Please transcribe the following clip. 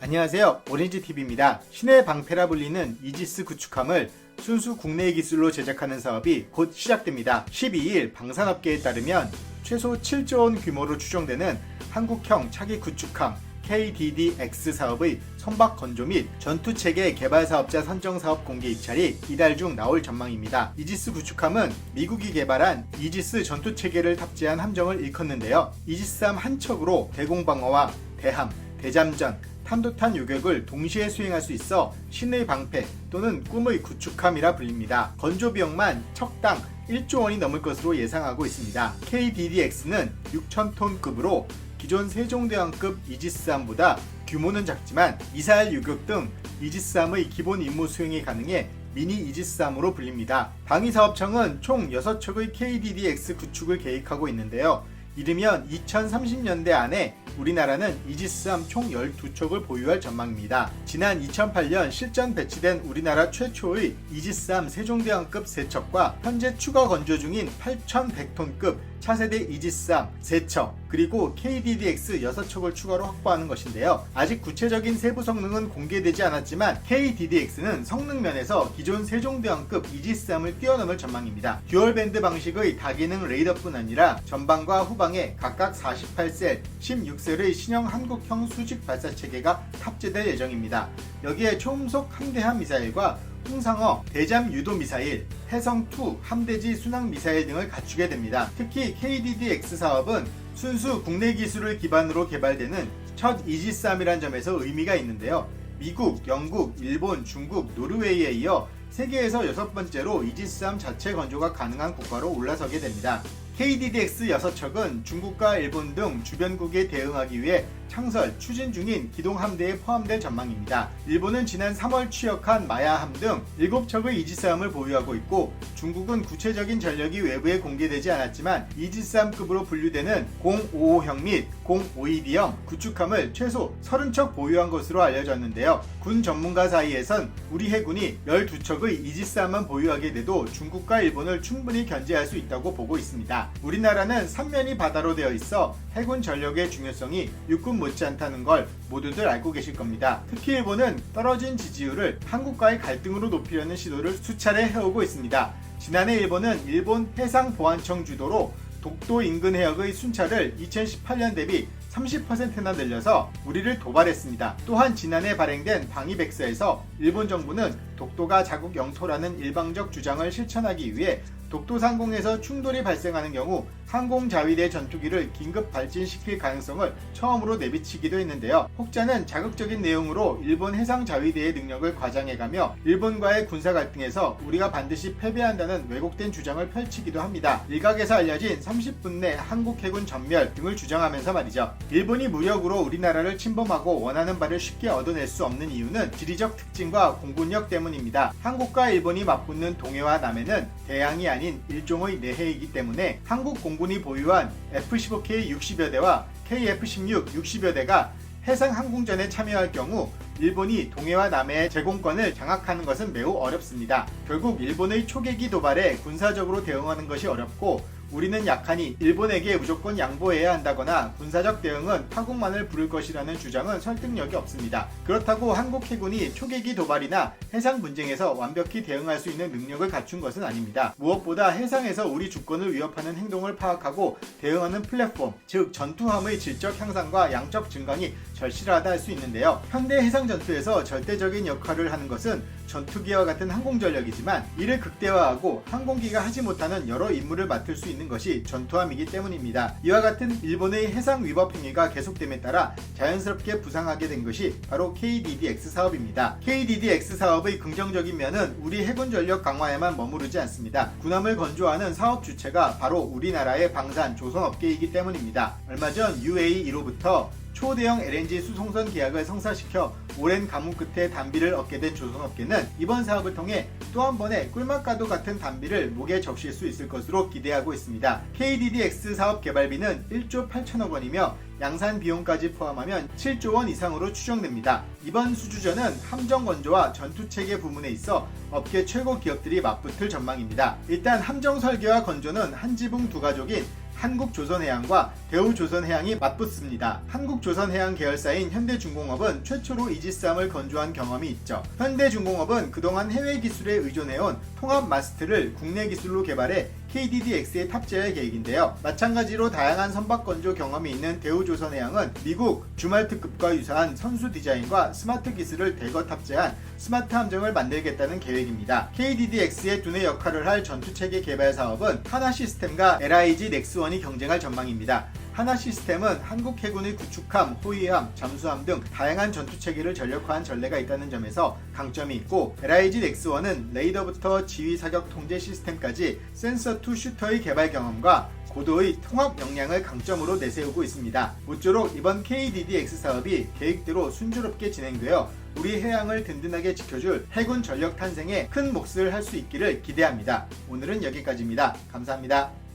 안녕하세요, 오렌지TV입니다. 신의 방패라 불리는 이지스 구축함을 순수 국내 기술로 제작하는 사업이 곧 시작됩니다. 12일 방산업계에 따르면 최소 7조 원 규모로 추정되는 한국형 차기 구축함 KDDX 사업의 선박 건조 및 전투체계 개발 사업자 선정 사업 공개 입찰이 이달 중 나올 전망입니다. 이지스 구축함은 미국이 개발한 이지스 전투체계를 탑재한 함정을 일컫는데요. 이지스함 한 척으로 대공방어와 대함, 대잠전, 탄도탄 요격을 동시에 수행할 수 있어 신의 방패 또는 꿈의 구축함이라 불립니다. 건조 비용만 척당 1조 원이 넘을 것으로 예상하고 있습니다. KDDX는 6,000톤급으로 기존 세종대왕급 이지스함보다 규모는 작지만 미사일 유격 등 이지스함의 기본 임무 수행이 가능해 미니 이지스함으로 불립니다. 방위사업청은 총 6척의 KDDX 구축을 계획하고 있는데요. 이르면 2030년대 안에 우리나라는 이지스함 총 12척을 보유할 전망입니다. 지난 2008년 실전 배치된 우리나라 최초의 이지스함 세종대왕급 3척과 현재 추가 건조 중인 8,100톤급 차세대 이지스함 3척 그리고 KDDX 6척을 추가로 확보하는 것인데요. 아직 구체적인 세부 성능은 공개되지 않았지만 KDDX는 성능 면에서 기존 세종대왕급 이지스함을 뛰어넘을 전망입니다. 듀얼밴드 방식의 다기능 레이더뿐 아니라 전방과 후방에 각각 48셀, 16셀의 신형 한국형 수직 발사체계가 탑재될 예정입니다. 여기에 초음속 함대함 미사일과 홍상어 대잠 유도 미사일, 해성2 함대지 순항 미사일 등을 갖추게 됩니다. 특히 KDDX 사업은 순수 국내 기술을 기반으로 개발되는 첫 이지스함이란 점에서 의미가 있는데요. 미국, 영국, 일본, 중국, 노르웨이에 이어 세계에서 6번째로 이지스함 자체 건조가 가능한 국가로 올라서게 됩니다. KDDX 6척은 중국과 일본 등 주변국에 대응하기 위해 창설, 추진 중인 기동함대에 포함될 전망입니다. 일본은 지난 3월 취역한 마야함 등 7척의 이지스함을 보유하고 있고 중국은 구체적인 전력이 외부에 공개되지 않았지만 이지스함급으로 분류되는 055형 및 052D형 구축함을 최소 30척 보유한 것으로 알려졌는데요. 군 전문가 사이에선 우리 해군이 12척의 이지스함만 보유하게 돼도 중국과 일본을 충분히 견제할 수 있다고 보고 있습니다. 우리나라는 3면이 바다로 되어 있어 해군 전력의 중요성이 육군 못지않다는 걸 모두들 알고 계실 겁니다. 특히 일본은 떨어진 지지율을 한국과의 갈등으로 높이려는 시도를 수차례 해오고 있습니다. 지난해 일본은 일본 해상보안청 주도로 독도 인근 해역의 순찰을 2018년 대비 30%나 늘려서 우리를 도발했습니다. 또한 지난해 발행된 방위백서에서 일본 정부는 독도가 자국 영토라는 일방적 주장을 실천하기 위해 독도 상공에서 충돌이 발생하는 경우 항공자위대 전투기를 긴급 발진시킬 가능성을 처음으로 내비치기도 했는데요. 혹자는 자극적인 내용으로 일본 해상자위대의 능력을 과장해가며 일본과의 군사 갈등에서 우리가 반드시 패배한다는 왜곡된 주장을 펼치기도 합니다. 일각에서 알려진 30분 내 한국 해군 전멸 등을 주장하면서 말이죠. 일본이 무력으로 우리나라를 침범하고 원하는 바를 쉽게 얻어낼 수 없는 이유는 지리적 특징과 공군력 때문입니다. 한국과 일본이 맞붙는 동해와 남해는 대양이 아닌 일종의 내해이기 때문에 한국 공군이 보유한 F-15K 60여 대와 KF-16 60여 대가 해상 항공전에 참여할 경우 일본이 동해와 남해의 제공권을 장악하는 것은 매우 어렵습니다. 결국 일본의 초계기 도발에 군사적으로 대응하는 것이 어렵고 우리는 약하니 일본에게 무조건 양보해야 한다거나 군사적 대응은 타국만을 부를 것이라는 주장은 설득력이 없습니다. 그렇다고 한국 해군이 초계기 도발이나 해상 분쟁에서 완벽히 대응할 수 있는 능력을 갖춘 것은 아닙니다. 무엇보다 해상에서 우리 주권을 위협하는 행동을 파악하고 대응하는 플랫폼, 즉 전투함의 질적 향상과 양적 증강이 절실하다 할 수 있는데요. 현대 해상 전투에서 절대적인 역할을 하는 것은 전투기와 같은 항공전력이지만 이를 극대화하고 항공기가 하지 못하는 여러 임무를 맡을 수 있는 것이 전투함이기 때문입니다. 이와 같은 일본의 해상 위법 행위가 계속됨에 따라 자연스럽게 부상하게 된 것이 바로 KDDX 사업입니다. KDDX 사업의 긍정적인 면은 우리 해군 전력 강화에만 머무르지 않습니다. 군함을 건조하는 사업 주체가 바로 우리나라의 방산 조선업계이기 때문입니다. 얼마 전 UAE 1호부터 초대형 LNG 수송선 계약을 성사시켜 오랜 가뭄 끝에 단비를 얻게 된 조선업계는 이번 사업을 통해 또 한 번의 꿀맛과도 같은 단비를 목에 적실 수 있을 것으로 기대하고 있습니다. KDDX 사업 개발비는 1조 8천억 원이며 양산 비용까지 포함하면 7조 원 이상으로 추정됩니다. 이번 수주전은 함정 건조와 전투체계 부문에 있어 업계 최고 기업들이 맞붙을 전망입니다. 일단 함정 설계와 건조는 한 지붕 두 가족인 한국조선해양과 대우조선해양이 맞붙습니다. 한국조선해양 계열사인 현대중공업은 최초로 이지스함을 건조한 경험이 있죠. 현대중공업은 그동안 해외 기술에 의존해온 통합 마스트를 국내 기술로 개발해 KDDX에 탑재할 계획인데요. 마찬가지로 다양한 선박 건조 경험이 있는 대우조선해양은 미국 주말트급과 유사한 선수 디자인과 스마트 기술을 대거 탑재한 스마트 함정을 만들겠다는 계획입니다. KDDX의 두뇌 역할을 할 전투체계 개발 사업은 하나시스템과 LIG 넥스원이 경쟁할 전망입니다. 하나시스템은 한국 해군의 구축함, 호위함, 잠수함 등 다양한 전투체계를 전력화한 전례가 있다는 점에서 강점이 있고, LIG 넥스원은 레이더부터 지휘 사격 통제 시스템까지 센서 투 슈터의 개발 경험과 고도의 통합 역량을 강점으로 내세우고 있습니다. 모쪼록 이번 KDDX 사업이 계획대로 순조롭게 진행되어 우리 해양을 든든하게 지켜줄 해군 전력 탄생에 큰 몫을 할 수 있기를 기대합니다. 오늘은 여기까지입니다. 감사합니다.